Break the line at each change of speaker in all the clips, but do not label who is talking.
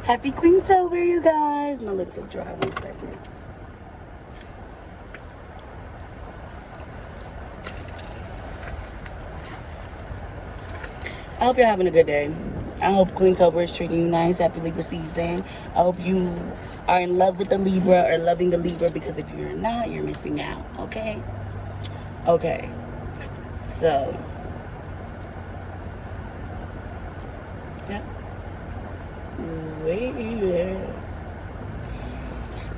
Happy Queentober, you guys. My lips are dry. 1 second. I hope you're having a good day. I hope Queentober is treating you nice. Happy Libra season. I hope you are in love with the Libra or loving the Libra, because if you're not, you're missing out. Okay? Okay. So, yeah.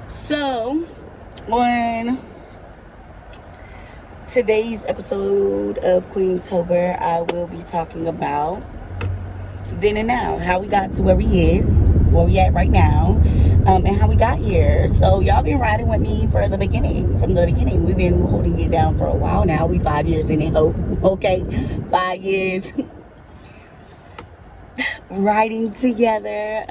So, on today's episode of Queentober, I will be talking about then and now, how we got to where we at right now, and how we got here. So y'all been riding with me from the beginning. We've been holding it down for a while now. We 5 years in it, okay, 5 years riding together.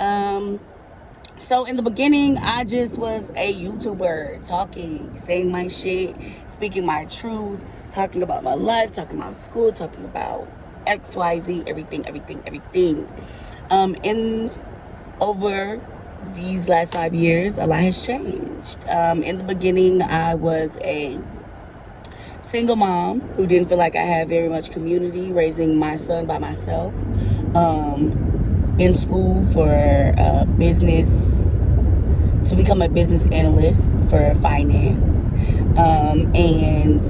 So in the beginning, I just was a YouTuber, talking, saying my shit, speaking my truth, talking about my life, talking about school, talking about XYZ, everything. In over these last 5 years, a lot has changed. In the beginning, I was a single mom who didn't feel like I had very much community, raising my son by myself. In school for business, to become a business analyst for finance, and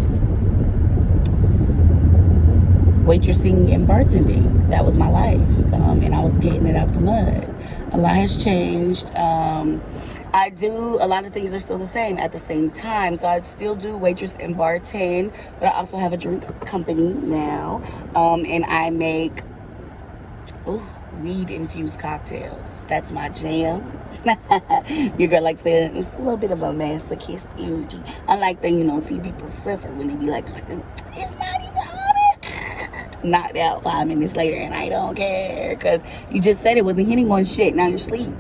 waitressing and bartending. That was my life, and I was getting it out the mud. A lot has changed. I do, a lot of things are still the same at the same time. So I still do waitress and bartend, but I also have a drink company now, and I make weed-infused cocktails. That's my jam. Your girl likes saying it's a little bit of a masochist energy. I like to, see people suffer when they be like, it's not even on. Knocked out 5 minutes later, and I don't care, because you just said it wasn't hitting on shit. Now you're asleep.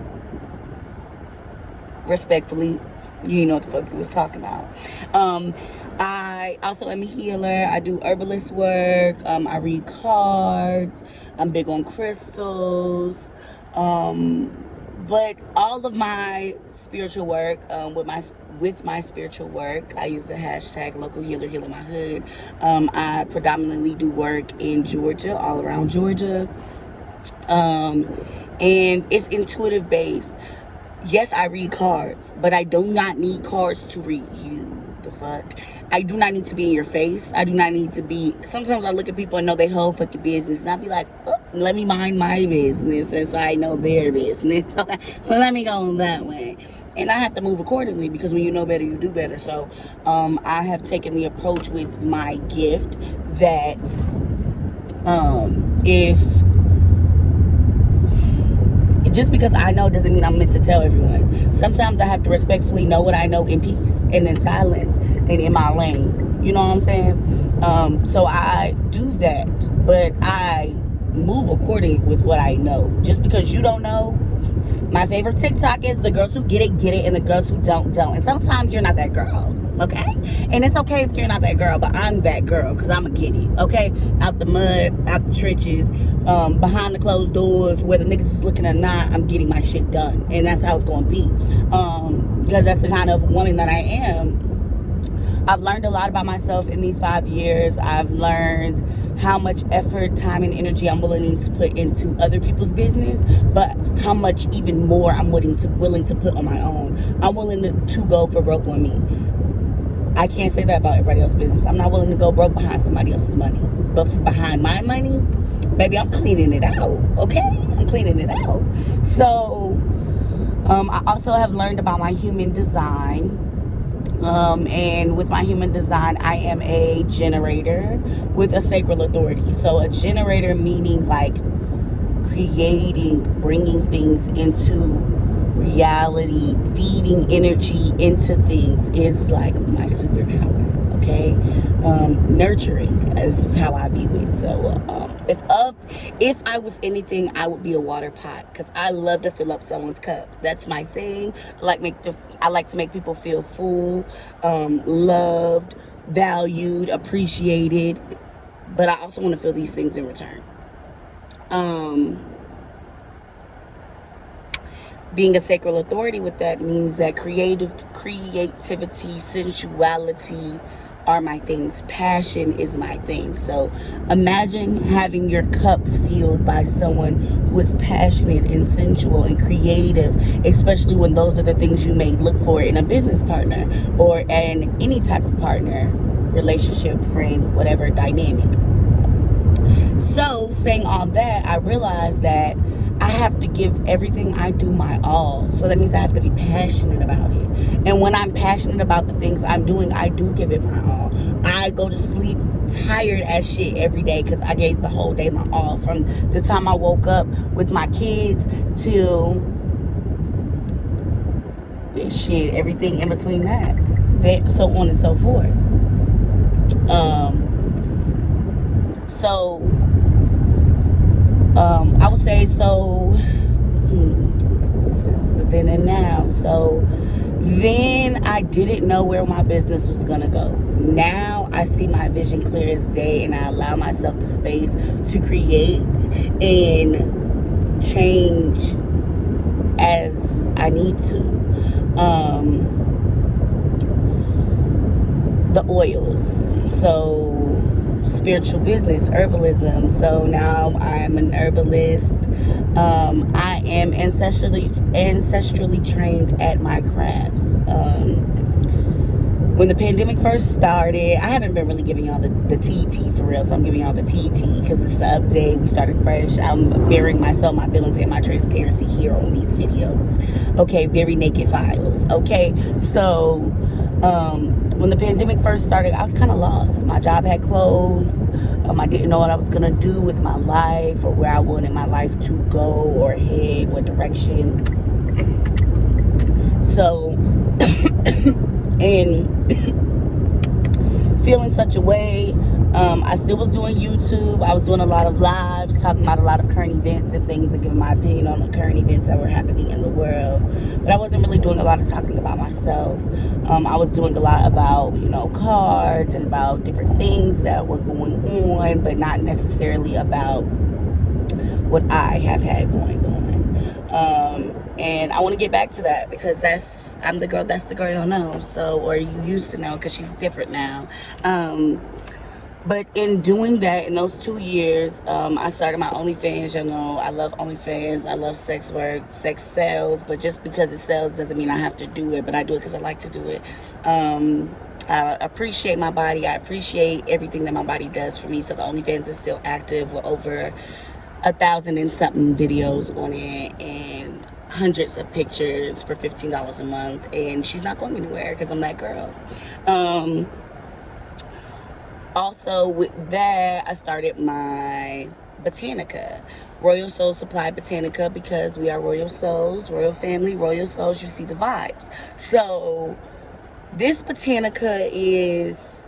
Respectfully, you know what the fuck you was talking about. I also am a healer. I do herbalist work. I read cards. I'm big on crystals. But all of my spiritual work, with my spiritual work, I use the hashtag local healer, healing my hood. I predominantly do work in Georgia, all around Georgia. And it's intuitive based. Yes, I read cards, but I do not need cards to read you. The fuck? I do not need to be in your face. I do not need to be. Sometimes I look at people and know their whole fucking business, and I be like, let me mind my business, and so I know their business. So let me go that way, and I have to move accordingly, because when you know better, you do better. So I have taken the approach with my gift that if just because I know doesn't mean I'm meant to tell everyone. Sometimes I have to respectfully know what I know in peace and in silence and in my lane. You know what I'm saying? So I do that, but I move accordingly with what I know. Just because you don't know, my favorite TikTok is the girls who get it, and the girls who don't. And sometimes you're not that girl, okay? And it's okay if you're not that girl, but I'm that girl, because I'm going to get it, okay? Out the mud, out the trenches, behind the closed doors, whether niggas is looking or not, I'm getting my shit done. And that's how it's going to be, because that's the kind of woman that I am. I've learned a lot about myself in these 5 years. I've learned how much effort, time, and energy I'm willing to put into other people's business, but how much even more I'm willing to put on my own. I'm willing to go for broke on me. I can't say that about everybody else's business. I'm not willing to go broke behind somebody else's money. But behind my money, baby, I'm cleaning it out, okay? I'm cleaning it out. So, I also have learned about my human design. And with my human design, I am a generator with a sacral authority. So a generator meaning like creating, bringing things into reality, feeding energy into things is like my superpower, okay? Nurturing is how I view it. So if I was anything, I would be a water pot, because I love to fill up someone's cup. That's my thing. I like to make people feel full, loved, valued, appreciated, but I also want to feel these things in return. Being a sacral authority with that means that creativity, sensuality are my things. Passion is my thing. So imagine having your cup filled by someone who is passionate and sensual and creative, especially when those are the things you may look for in a business partner or in any type of partner, relationship, friend, whatever dynamic. So saying all that, I realized that I have to give everything I do my all. So that means I have to be passionate about it. And when I'm passionate about the things I'm doing, I do give it my all. I go to sleep tired as shit every day because I gave the whole day my all. From the time I woke up with my kids till shit, everything in between that. So on and so forth. I would say so. This is the then and now. So then I didn't know where my business was gonna go. Now I see my vision clear as day, and I allow myself the space to create and change as I need to. The oils. So spiritual business, herbalism. So now I'm an herbalist. I am ancestrally trained at my crafts. When the pandemic first started, I haven't been really giving y'all the TT for real, so I'm giving y'all the TT because this is the update. We started fresh. I'm bearing myself, my feelings, and my transparency here on these videos. Okay, very naked files. Okay, so when the pandemic first started, I was kind of lost. My job had closed. I didn't know what I was going to do with my life or where I wanted my life to go or head, what direction. So, and feeling such a way, I still was doing YouTube. I was doing a lot of lives, talking about a lot of current events and things and giving my opinion on the current events that were happening in the world. But I wasn't really doing a lot of talking about myself. I was doing a lot about, cards and about different things that were going on, but not necessarily about what I have had going on. And I want to get back to that because that's the girl y'all know. So, or you used to know because she's different now. But in doing that, in those 2 years, I started my OnlyFans. I love OnlyFans. I love sex work. Sex sells, but just because it sells doesn't mean I have to do it. But I do it because I like to do it. I appreciate my body. I appreciate everything that my body does for me. So the OnlyFans is still active with over 1,000 and something videos on it and hundreds of pictures for $15 a month. And she's not going anywhere because I'm that girl. Also, with that, I started my botanica, Royal Soul Supply Botanica, because we are royal souls, royal family, royal souls. You see the vibes. So this botanica is,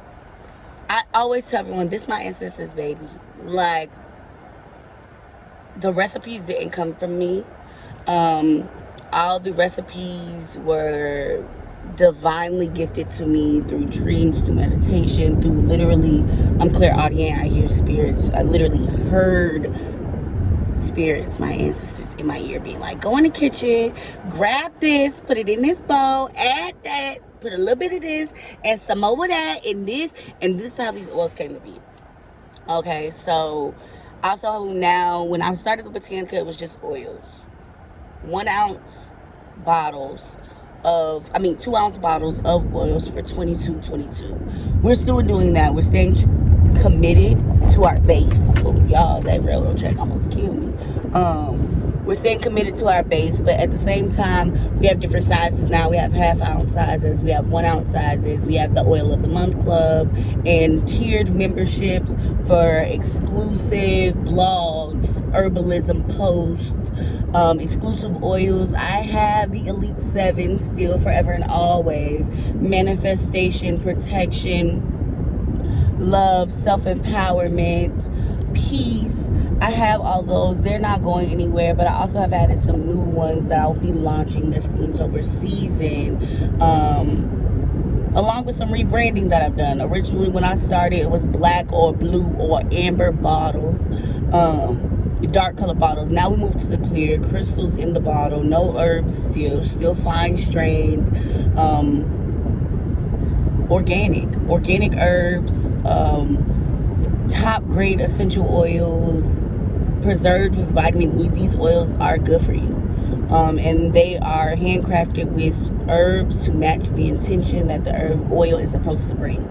I always tell everyone, this is my ancestors, baby. Like, the recipes didn't come from me. All the recipes were divinely gifted to me through dreams, through meditation, through literally, I'm clairaudient, I hear spirits. I literally heard spirits, my ancestors in my ear being like, go in the kitchen, grab this, put it in this bowl, add that, put a little bit of this, and some more of that, and this is how these oils came to be. Okay, so also now, when I started the botanica, it was just oils. 1 ounce bottles of, 2 ounce bottles of oils for $22.22. We're still doing that. We're staying committed to our base. Oh, y'all, that railroad track almost killed me. We're staying committed to our base, but at the same time, we have different sizes now. We have half ounce sizes, we have 1 ounce sizes, we have the Oil of the Month Club, and tiered memberships for exclusive blogs, herbalism posts, exclusive oils. I have the Elite 7 still, forever and always. Manifestation, protection, love, self-empowerment, peace. I have all those. They're not going anywhere, but I also have added some new ones that I'll be launching this Queentober season, along with some rebranding that I've done. Originally, when I started, it was black or blue or amber bottles. dark color bottles. Now we move to the clear, crystals in the bottle, no herbs, still fine strained, organic herbs, top grade essential oils, preserved with vitamin E. These oils are good for you. And they are handcrafted with herbs to match the intention that the herb oil is supposed to bring.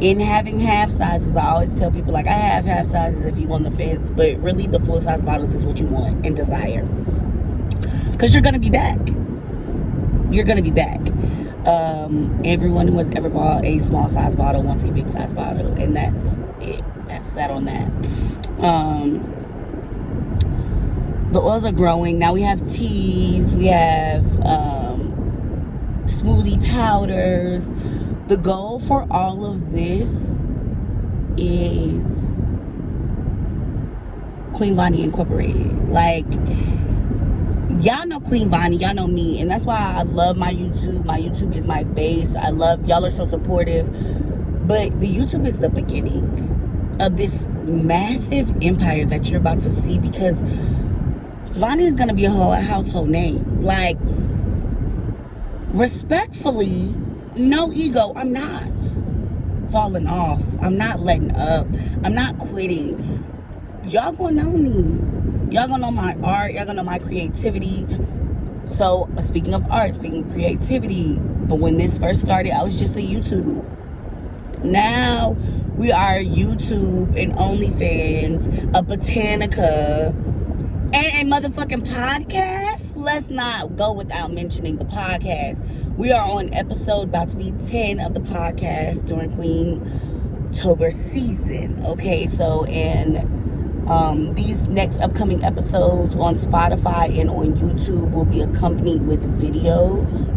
In having half sizes, I always tell people, like, I have half sizes if you on the fence, but really the full size bottles is what you want and desire, because you're gonna be back. Everyone who has ever bought a small size bottle wants a big size bottle, and that's it. That's that on that. The oils are growing. Now we have teas, we have smoothie powders. The goal for all of this is Queen Vanii Incorporated. Like, y'all know Queen Vanii, y'all know me, and that's why I love my YouTube. My YouTube is my base. I love y'all, are so supportive. But the YouTube is the beginning of this massive empire that you're about to see, because Vanii is gonna be a whole household name. Like, respectfully, no ego, I'm not falling off. I'm not letting up. I'm not quitting. Y'all gonna know me. Y'all gonna know my art. Y'all gonna know my creativity. So, speaking of art, speaking of creativity, but when this first started, I was just a YouTube. Now, we are YouTube and OnlyFans, a botanica, and a motherfucking podcast. Let's not go without mentioning the podcast. We are on episode about to be 10 of the podcast during Queentober season. Okay, so these next upcoming episodes on Spotify and on YouTube will be accompanied with videos.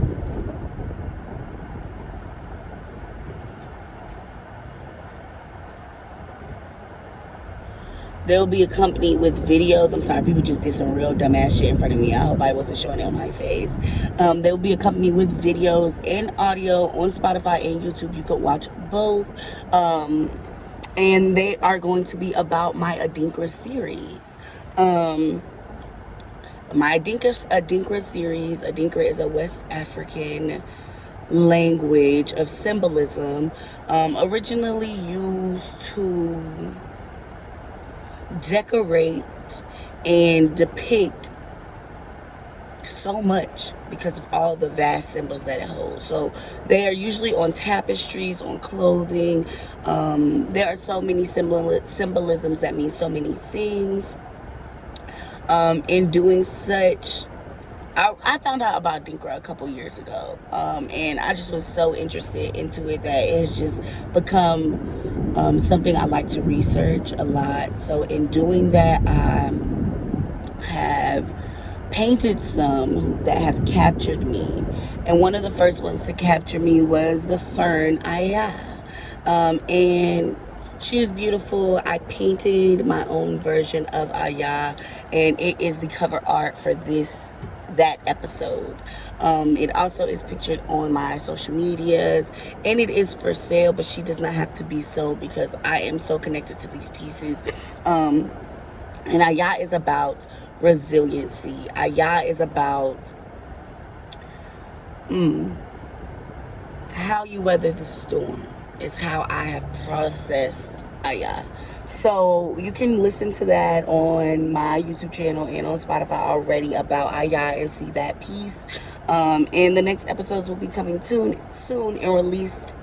They'll be accompanied with videos. I'm sorry, people just did some real dumbass shit in front of me. I hope I wasn't showing it on my face. They'll be accompanied with videos and audio on Spotify and YouTube. You could watch both. And they are going to be about my Adinkra series. My Adinkra series. Adinkra is a West African language of symbolism, originally used to decorate and depict so much because of all the vast symbols that it holds. So they are usually on tapestries, on clothing. There are so many symbolisms that mean so many things. In doing such, I found out about Adinkra a couple years ago, and I just was so interested into it that it's just become something I like to research a lot. So in doing that, I have painted some that have captured me, and one of the first ones to capture me was the fern Aya, and she is beautiful. I painted my own version of Aya, and it is the cover art for that episode. It also is pictured on my social medias, and it is for sale, but she does not have to be sold because I am so connected to these pieces. And Aya is about resiliency. Aya is about how you weather the storm. Is how I have processed Aya. So you can listen to that on my YouTube channel and on Spotify already about Aya and see that piece. And the next episodes will be coming soon and released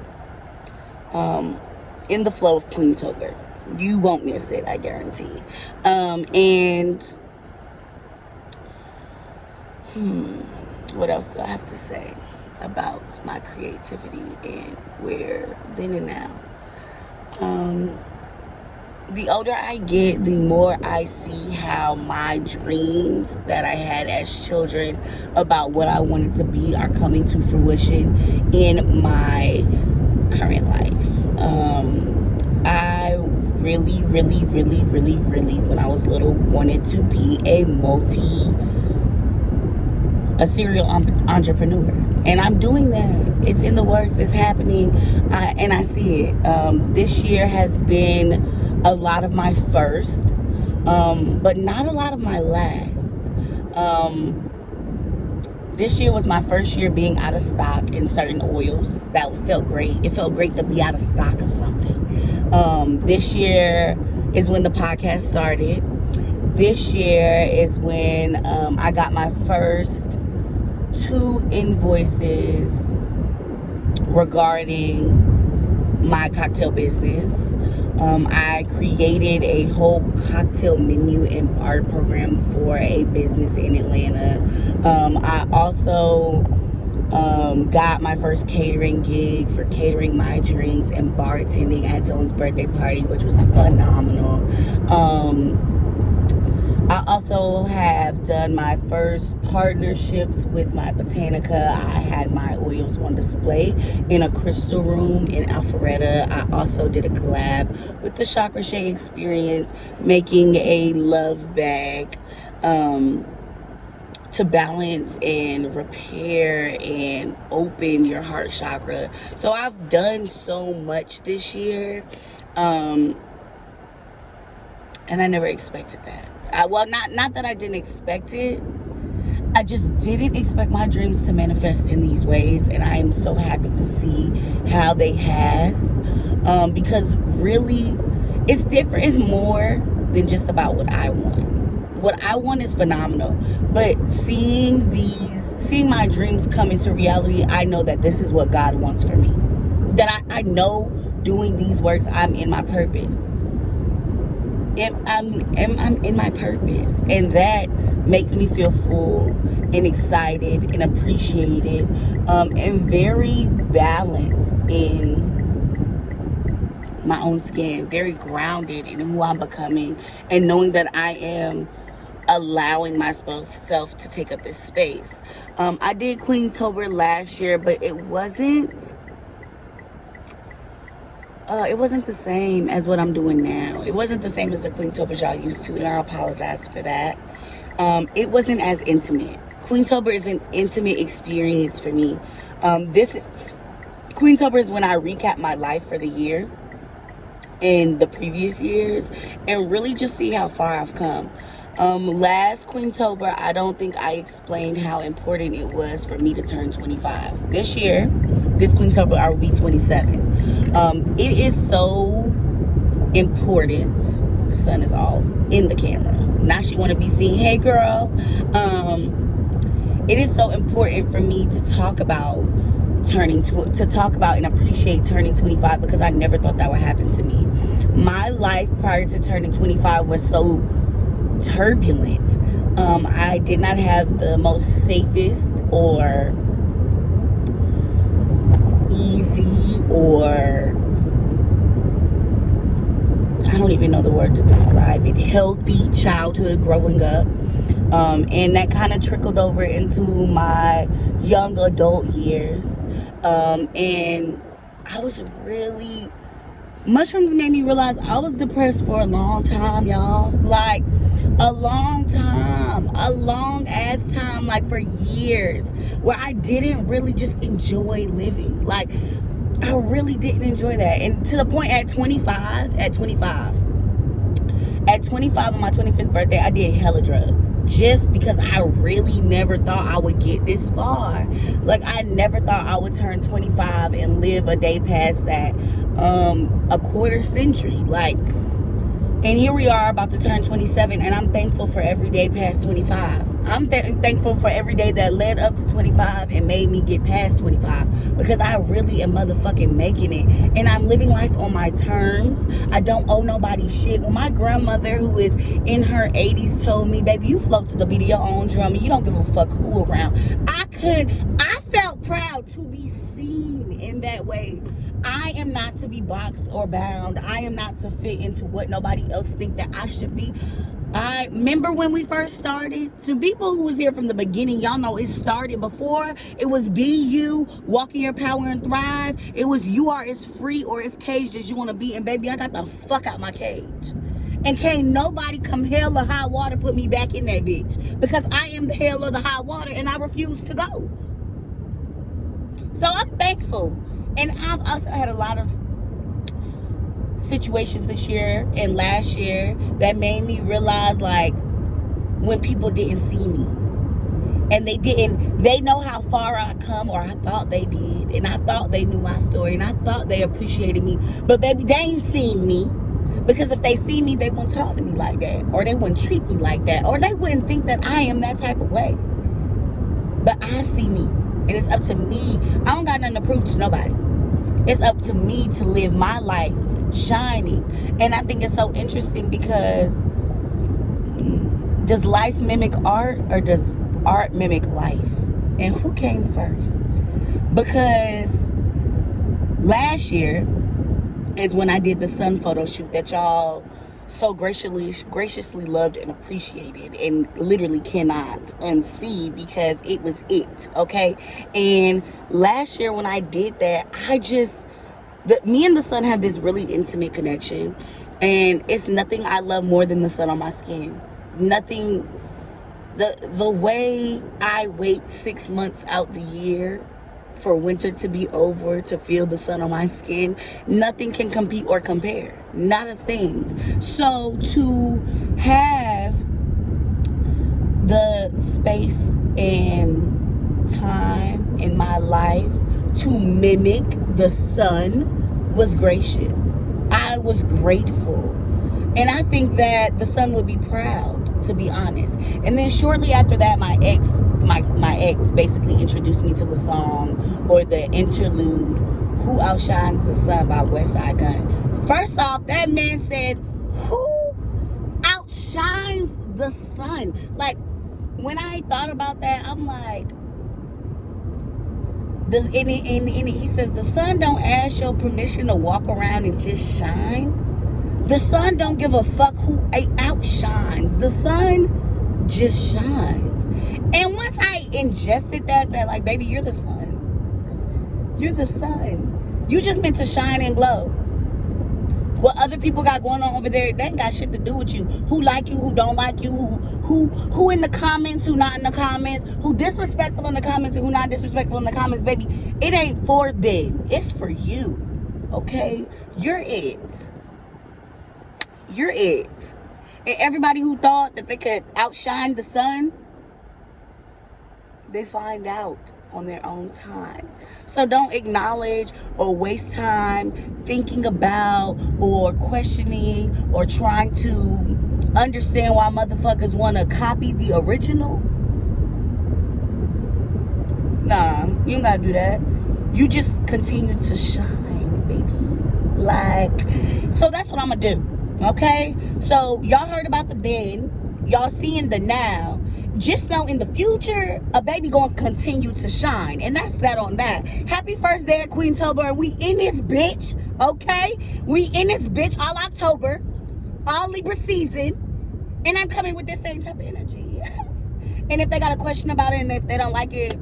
in the flow of Queentober. You won't miss it, I guarantee. What else do I have to say about my creativity and where then and now? The older I get, the more I see how my dreams that I had as children about what I wanted to be are coming to fruition in my current life. I really, when I was little, wanted to be a serial entrepreneur, and I'm doing that. It's in the works, it's happening, and I see it. This year has been a lot of my first. but not a lot of my last. This year was my first year being out of stock in certain oils. That felt great. It felt great to be out of stock of something. This year is when the podcast started. This year is when I got my first 2 invoices regarding my cocktail business. I created a whole cocktail menu and bar program for a business in Atlanta. I also got my first catering gig for catering my drinks and bartending at someone's birthday party, which was phenomenal. I also have done my first partnerships with my botanica. I had my oils on display in a crystal room in Alpharetta. I also did a collab with the Chakra Shea Experience, making a love bag to balance and repair and open your heart chakra. So I've done so much this year, and I never expected that. Not that I didn't expect it. I just didn't expect my dreams to manifest in these ways, and I am so happy to see how they have. Because really, it's different. It's more than just about what I want. What I want is phenomenal, but seeing my dreams come into reality, I know that this is what God wants for me. That I know doing these works, I'm in my purpose. I'm in my purpose, and that makes me feel full and excited and appreciated, and very balanced in my own skin, very grounded in who I'm becoming, and knowing that I am allowing myself to take up this space. I did Queentober last year, but it wasn't the same as what I'm doing now. It wasn't the same as the Queentober y'all used to, and I apologize for that. It wasn't as intimate. Queentober is an intimate experience for me. Queentober is when I recap my life for the year and the previous years, and really just see how far I've come. Last Queentober, I don't think I explained how important it was for me to turn 25. This Queentober, I will be 27. It is so important. The sun is all in the camera. Now she want to be seen. Hey, girl. It is so important for me to talk about and appreciate turning 25, because I never thought that would happen to me. My life prior to turning 25 was so turbulent. I did not have the most safest or easy, or I don't even know the word to describe it, healthy childhood growing up. And that kind of trickled over into my young adult years. And I was really, mushrooms made me realize I was depressed for a long time, y'all. Like, a long ass time, like for years, where I didn't really just enjoy living. Like, I really didn't enjoy that. And to the point at 25 on my 25th birthday, I did hella drugs, just because I really never thought I would get this far. Like, I never thought I would turn 25 and live a day past that, a quarter century. Like, and here we are about to turn 27, and I'm thankful for every day past 25. I'm thankful for every day that led up to 25 and made me get past 25, because I really am motherfucking making it, and I'm living life on my terms. I don't owe nobody shit. When my grandmother, who is in her 80s, told me, baby, you float to the beat of your own drum and you don't give a fuck who around, I felt proud to be seen in that way. I am not to be boxed or bound. I am not to fit into what nobody else think that I should be. I remember when we first started. To people who was here from the beginning, y'all know it started before. It was be you, walk in your power and thrive. It was you are as free or as caged as you want to be. And baby, I got the fuck out my cage. And can't nobody come hell or high water put me back in that bitch, because I am the hell or the high water, and I refuse to go. So I'm thankful. And I've also had a lot of situations this year and last year that made me realize, like, when people didn't see me and they know how far I come, or I thought they did, and I thought they knew my story, and I thought they appreciated me, but baby, they ain't seen me. Because if they see me, they wouldn't talk to me like that, or they wouldn't treat me like that, or they wouldn't think that I am that type of way. But I see me, and it's up to me. I don't got nothing to prove to nobody. It's up to me to live my life shining. And I think it's so interesting because does life mimic art, or does art mimic life? And who came first? Because last year is when I did the sun photo shoot that y'all so graciously loved and appreciated, and literally cannot unsee because it was it, okay? And last year when I did that, me and the sun have this really intimate connection, and it's nothing I love more than the sun on my skin. Nothing. The way I wait 6 months out the year for winter to be over to feel the sun on my skin, nothing can compete or compare. Not a thing. So to have the space and time in my life to mimic the sun was gracious. I was grateful. And I think that the sun would be proud, to be honest. And then shortly after that, my ex basically introduced me to the song, or the interlude, Who Outshines the Sun by Westside Gunn. First off, that man said, who outshines the sun? Like, when I thought about that, I'm like, he says, the sun don't ask your permission to walk around and just shine. The sun don't give a fuck who outshines. The sun just shines. And once I ingested that like, baby, you're the sun. You're the sun. You just meant to shine and glow. What other people got going on over there, that ain't got shit to do with you. Who like you, who don't like you, who in the comments, who not in the comments, who disrespectful in the comments and who not disrespectful in the comments, baby. It ain't for them. It's for you. Okay? You're it. You're it. And everybody who thought that they could outshine the sun, they find out on their own time. So don't acknowledge or waste time thinking about or questioning or trying to understand why motherfuckers want to copy the original. Nah, you don't gotta do that. You just continue to shine, baby. Like, so that's what I'm gonna do. Okay, so y'all heard about the then, y'all seeing the now. Just know in the future, a baby gonna continue to shine, and that's that on that. Happy first day at Queentober. We in this bitch, okay? We in this bitch all October, all Libra season, and I'm coming with this same type of energy. And if they got a question about it, and if they don't like it,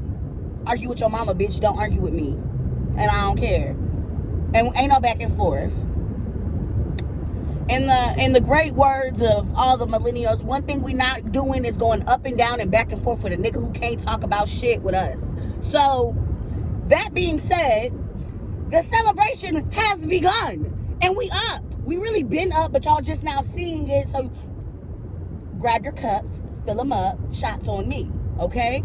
argue with your mama, bitch. Don't argue with me, and I don't care. And ain't no back and forth. In the great words of all the millennials, one thing we not doing is going up and down and back and forth with a nigga who can't talk about shit with us. So, that being said, the celebration has begun. And we up. We really been up, but y'all just now seeing it. So, grab your cups, fill them up, shots on me, okay?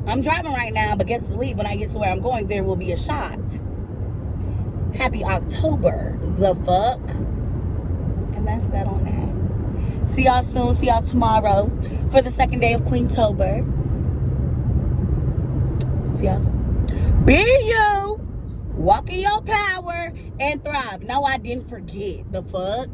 I'm driving right now, but guess believe when I get to where I'm going, there will be a shot. Happy October, the fuck? And that's that on that. See y'all soon. See y'all tomorrow for the second day of Queentober. See y'all soon. Be you. Walk in your power and thrive. No, I didn't forget. The fuck?